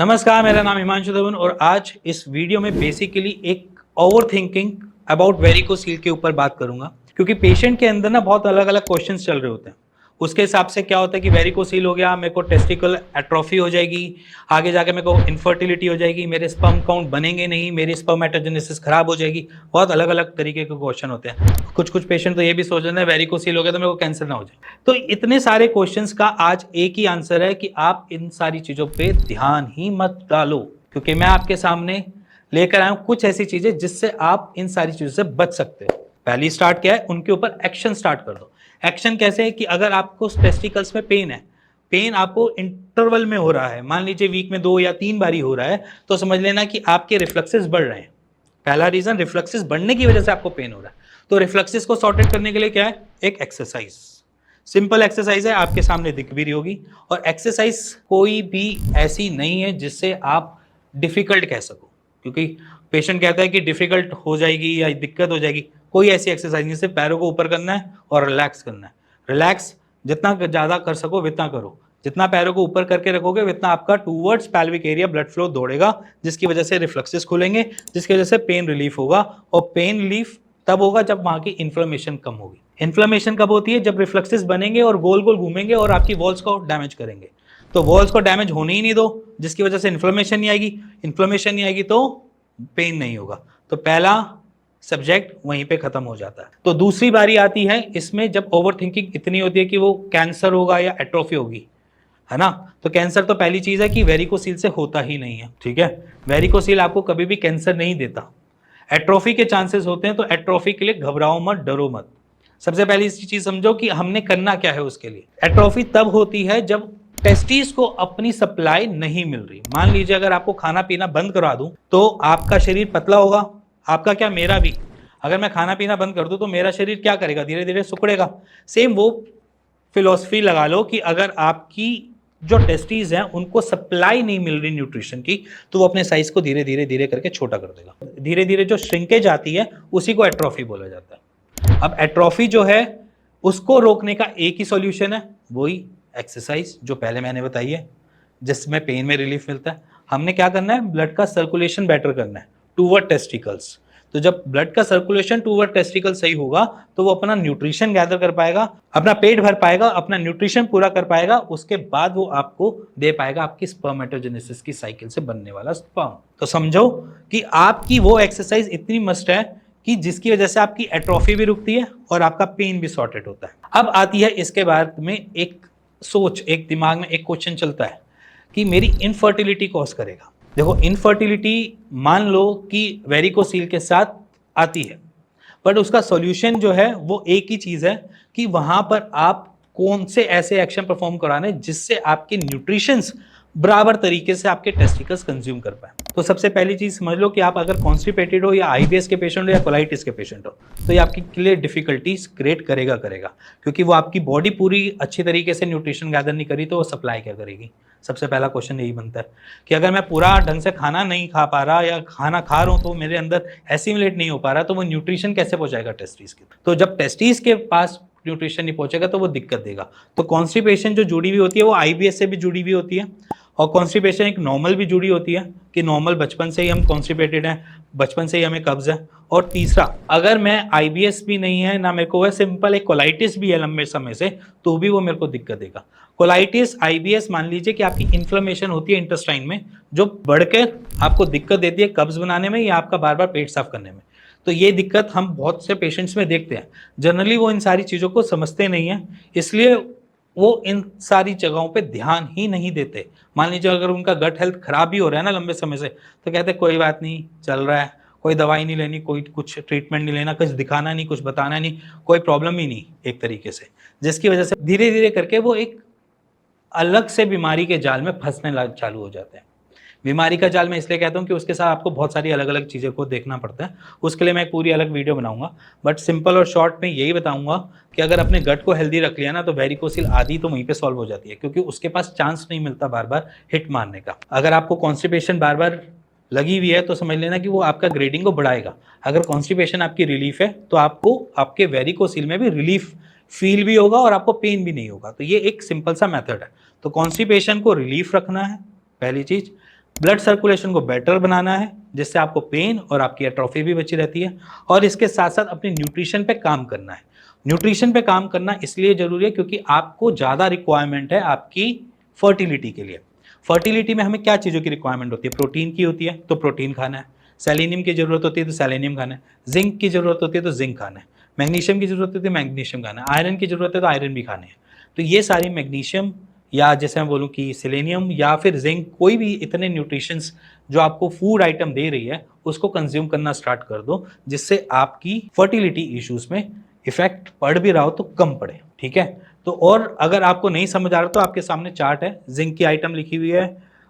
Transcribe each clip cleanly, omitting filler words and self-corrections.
नमस्कार, मेरा नाम हिमांशु धवन और आज इस वीडियो में बेसिकली एक ओवर थिंकिंग अबाउट वेरिकोसील के ऊपर बात करूंगा, क्योंकि पेशेंट के अंदर ना बहुत अलग अलग क्वेश्चंस चल रहे होते हैं। उसके हिसाब से क्या होता है कि वेरिकोसील हो गया, मेरे को टेस्टिकल एट्रोफी हो जाएगी, आगे जाके मेरे को इनफर्टिलिटी हो जाएगी, मेरे स्पर्म काउंट बनेंगे नहीं, मेरी स्पर्मेटोजेनेसिस खराब हो जाएगी। बहुत अलग अलग तरीके के क्वेश्चन होते हैं। कुछ कुछ पेशेंट तो ये भी सोच रहे हैं वेरिकोसील हो गया तो मेरे को कैंसर ना हो जाए। तो इतने सारे क्वेश्चंस का आज एक ही आंसर है कि आप इन सारी चीजों पे ध्यान ही मत डालो, क्योंकि मैं आपके सामने लेकर आया हूं कुछ ऐसी चीजें जिससे आप इन सारी चीजों से बच सकते हो। पहली स्टार्ट क्या है, उनके ऊपर एक्शन स्टार्ट कर दो। एक्शन कैसे है कि अगर आपको टेस्टिकल्स में पेन है, पेन आपको इंटरवल में हो रहा है, मान लीजिए वीक में 2 या 3 बारी हो रहा है, तो समझ लेना कि आपके रिफ्लक्सेस बढ़ रहे हैं। पहला रीजन, रिफ्लक्सेस बढ़ने की वजह से आपको पेन हो रहा है। तो रिफ्लक्सेस को सॉर्टेड करने के लिए क्या है, एक एक्सरसाइज, सिंपल एक्सरसाइज है, आपके सामने दिख भी रही होगी। और एक्सरसाइज कोई भी ऐसी नहीं है जिससे आप डिफिकल्ट कह सको, क्योंकि पेशेंट कहता है कि डिफिकल्ट हो जाएगी या दिक्कत हो जाएगी। कोई ऐसी एक्सरसाइज नहीं, सिर्फ पैरों को ऊपर करना है और रिलैक्स करना है। रिलैक्स जितना ज़्यादा कर सको उतना करो। जितना पैरों को ऊपर करके रखोगे उतना आपका towards pelvic area blood flow दौड़ेगा, जिसकी वजह से रिफ्लक्सेस खुलेंगे, जिसकी वजह से पेन रिलीफ होगा। और पेन रिलीफ तब होगा जब वहां की इन्फ्लेमेशन कम होगी। इन्फ्लेमेशन कब होती है, जब रिफ्लक्सेस बनेंगे और गोल गोल घूमेंगे और आपकी वॉल्स को डैमेज करेंगे। तो वॉल्स को डैमेज होने ही नहीं दो, जिसकी वजह से इन्फ्लेमेशन नहीं आएगी। इन्फ्लेमेशन नहीं आएगी तो पेन नहीं होगा। तो पहला सब्जेक्ट वहीं पे खत्म हो जाता है। तो दूसरी बारी आती है इसमें, जब ओवर थिंकिंग इतनी होती है कि वो कैंसर होगा या एट्रोफी होगी, है ना। तो कैंसर तो पहली चीज है कि वेरिकोसील से होता ही नहीं है, ठीक है। वेरिकोसील आपको कभी भी कैंसर नहीं देता। एट्रोफी के चांसेस होते हैं, तो एट्रोफी के लिए घबराओ मत, डरो मत। सबसे पहली चीज समझो कि हमने करना क्या है उसके लिए। एट्रोफी तब होती है जब टेस्टिस को अपनी सप्लाई नहीं मिल रही। मान लीजिए अगर आपको खाना पीना बंद करा दूं तो आपका शरीर पतला होगा, आपका क्या, मेरा भी। अगर मैं खाना पीना बंद कर दूं तो मेरा शरीर क्या करेगा, धीरे धीरे सिकुड़ेगा। सेम वो फिलॉसफी लगा लो कि अगर आपकी जो टेस्टीज हैं उनको सप्लाई नहीं मिल रही न्यूट्रिशन की, तो वो अपने साइज को धीरे धीरे धीरे करके छोटा कर देगा। धीरे धीरे जो श्रिंकेज आती है उसी को एट्रोफी बोला जाता है। अब एट्रोफी जो है उसको रोकने का एक ही सॉल्यूशन है, वही एक्सरसाइज जो पहले मैंने बताई है, जिसमें पेन में रिलीफ मिलता है। हमने क्या करना है, ब्लड का सर्कुलेशन बेटर करना है टूवर्ड टेस्टिकल्स। तो जब ब्लड का सर्कुलेशन टूवर्ड टेस्टिकल सही होगा तो वो अपना न्यूट्रिशन गैदर कर पाएगा, अपना पेट भर पाएगा, अपना न्यूट्रिशन पूरा कर पाएगा। उसके बाद वो आपको दे पाएगा आपकी स्पर्मेटोजेनेसिस की साइकिल से बनने वाला स्पर्म। तो समझो कि आपकी वो एक्सरसाइज इतनी मस्ट है कि जिसकी वजह से आपकी एट्रोफी भी रुकती है और आपका पेन भी सॉर्टेड होता है। अब आती है इसके बाद में एक सोच, एक दिमाग में एक क्वेश्चन चलता है कि मेरी इनफर्टिलिटी कॉज करेगा। देखो, इनफर्टिलिटी मान लो कि वेरिकोसील के साथ आती है, बट उसका सॉल्यूशन जो है वो एक ही चीज है कि वहां पर आप कौन से ऐसे एक्शन परफॉर्म कराने जिससे आपके न्यूट्रिशंस बराबर तरीके से आपके टेस्टिकल्स कंज्यूम कर पाए। तो सबसे पहली चीज समझ लो कि आप अगर कॉन्स्टिपेटेड हो या आईबीएस के पेशेंट हो या कोलाइटिस के पेशेंट हो, तो ये आपके लिए डिफिकल्टीज क्रिएट करेगा, क्योंकि वो आपकी बॉडी पूरी अच्छी तरीके से न्यूट्रिशन गैदर नहीं करी तो वो सप्लाई क्या करेगी। सबसे पहला क्वेश्चन यही बनता है कि अगर मैं पूरा ढंग से खाना नहीं खा पा रहा या खाना खा रहा हूँ तो मेरे अंदर एसिमिलेट नहीं हो पा रहा, तो वो न्यूट्रिशन कैसे पहुंचाएगा टेस्टिस के। तो जब टेस्टिस के पास न्यूट्रिशन नहीं पहुंचेगा तो वो दिक्कत देगा। तो कॉन्स्टिपेशन जो जुड़ी हुई होती है वो आईबीएस से भी जुड़ी हुई होती है, और कॉन्स्टिपेशन एक नॉर्मल भी जुड़ी होती है कि नॉर्मल बचपन से ही हम कॉन्स्टिपेटेड हैं, बचपन से ही हमें कब्ज है। और तीसरा, अगर मैं आईबीएस भी नहीं है ना मेरे को है, सिंपल एक कोलाइटिस भी है लंबे समय से, तो भी वो मेरे को दिक्कत देगा। कोलाइटिस, आईबीएस, मान लीजिए कि आपकी इन्फ्लेमेशन होती है इंटेस्टाइन में, जो बढ़कर आपको दिक्कत देती है कब्ज बनाने में या आपका बार बार पेट साफ करने में। तो ये दिक्कत हम बहुत से पेशेंट्स में देखते हैं। जनरली वो इन सारी चीज़ों को समझते नहीं है, इसलिए वो इन सारी जगहों पे ध्यान ही नहीं देते। मान लीजिए अगर उनका गट हेल्थ खराब भी हो रहा है ना लंबे समय से, तो कहते हैं कोई बात नहीं, चल रहा है, कोई दवाई नहीं लेनी, कोई कुछ ट्रीटमेंट नहीं लेना, कुछ दिखाना नहीं, कुछ बताना नहीं, कोई प्रॉब्लम ही नहीं एक तरीके से। जिसकी वजह से धीरे धीरे करके वो एक अलग से बीमारी के जाल में फंसने चालू हो जाते हैं। बीमारी का जाल मैं इसलिए कहता हूँ कि उसके साथ आपको बहुत सारी अलग अलग चीज़ों को देखना पड़ता है। उसके लिए मैं एक पूरी अलग वीडियो बनाऊंगा, बट सिंपल और शॉर्ट में यही बताऊंगा कि अगर अपने गट को हेल्दी रख लिया ना तो वेरिकोसिल आदि तो वहीं पे सॉल्व हो जाती है, क्योंकि उसके पास चांस नहीं मिलता बार बार हिट मारने का। अगर आपको कॉन्स्टिपेशन बार बार लगी हुई है तो समझ लेना कि वो आपका ग्रेडिंग को बढ़ाएगा। अगर कॉन्स्टिपेशन आपकी रिलीफ है तो आपको आपके वेरिकोसिल में भी रिलीफ फील भी होगा और आपको पेन भी नहीं होगा। तो ये एक सिंपल सा मेथड है। तो कॉन्स्टिपेशन को रिलीफ रखना है पहली चीज। ब्लड सर्कुलेशन को बेटर बनाना है, जिससे आपको पेन और आपकी एट्रोफी भी बची रहती है, और इसके साथ साथ अपने न्यूट्रिशन पे काम करना है। न्यूट्रिशन पे काम करना इसलिए जरूरी है क्योंकि आपको ज़्यादा रिक्वायरमेंट है आपकी फर्टिलिटी के लिए। फर्टिलिटी में हमें क्या चीज़ों की रिक्वायरमेंट होती है? प्रोटीन की होती है, तो प्रोटीन खाना है। सेलेनियम की जरूरत होती है, तो सेलेनियम खाना है। जिंक की जरूरत होती है, तो जिंक खाना है। मैग्नीशियम की जरूरत होती है, मैग्नीशियम खाना है। आयरन की जरूरत है, तो आयरन भी खाने हैं। तो ये सारी मैग्नीशियम, या जैसे मैं बोलूँ कि सेलेनियम या फिर जिंक, कोई भी इतने न्यूट्रिशंस जो आपको फूड आइटम दे रही है उसको कंज्यूम करना स्टार्ट कर दो, जिससे आपकी फर्टिलिटी इश्यूज में इफेक्ट पड़ भी रहा हो तो कम पड़े। ठीक है, तो और अगर आपको नहीं समझ आ रहा तो आपके सामने चार्ट है, जिंक की आइटम लिखी हुई है,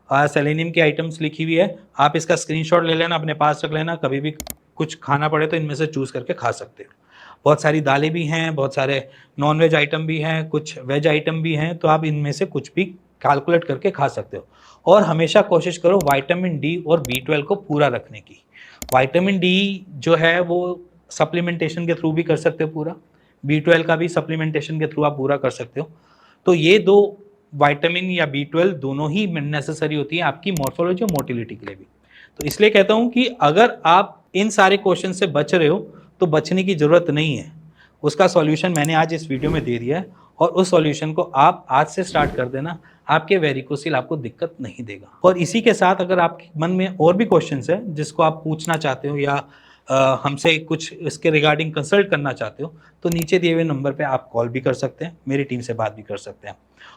सेलेनियम की आइटम्स लिखी हुई है। आप इसका स्क्रीनशॉट ले लेना, अपने पास रख लेना, कभी भी कुछ खाना पड़े तो इनमें से चूज करके खा सकते हो। बहुत सारी दालें भी हैं, बहुत सारे नॉन वेज आइटम भी हैं, कुछ वेज आइटम भी हैं, तो आप इनमें से कुछ भी कैलकुलेट करके खा सकते हो। और हमेशा कोशिश करो विटामिन डी और B12 को पूरा रखने की। विटामिन डी जो है वो सप्लीमेंटेशन के थ्रू भी कर सकते हो पूरा, B12 का भी सप्लीमेंटेशन के थ्रू आप पूरा कर सकते हो। तो ये दो विटामिन या B12 दोनों ही नेसेसरी होती है आपकी मॉर्फोलॉजी और मोटिलिटी के लिए भी। तो इसलिए कहता हूं कि अगर आप इन सारे क्वेश्चन से बच रहे हो तो बचने की जरूरत नहीं है, उसका सॉल्यूशन मैंने आज इस वीडियो में दे दिया है, और उस सॉल्यूशन को आप आज से स्टार्ट कर देना, आपके वेरिकोसिल आपको दिक्कत नहीं देगा। और इसी के साथ अगर आपके मन में और भी क्वेश्चंस है जिसको आप पूछना चाहते हो या हमसे कुछ इसके रिगार्डिंग कंसल्ट करना चाहते हो, तो नीचे दिए हुए नंबर पे आप कॉल भी कर सकते हैं, मेरी टीम से बात भी कर सकते हैं।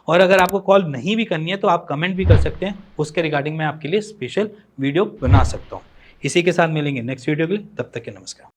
और अगर आपको कॉल नहीं भी करनी है तो आप कमेंट भी कर सकते हैं, उसके रिगार्डिंग मैं आपके लिए स्पेशल वीडियो बना सकता हूँ। इसी के साथ मिलेंगे नेक्स्ट वीडियो के लिए, तब तक के नमस्कार।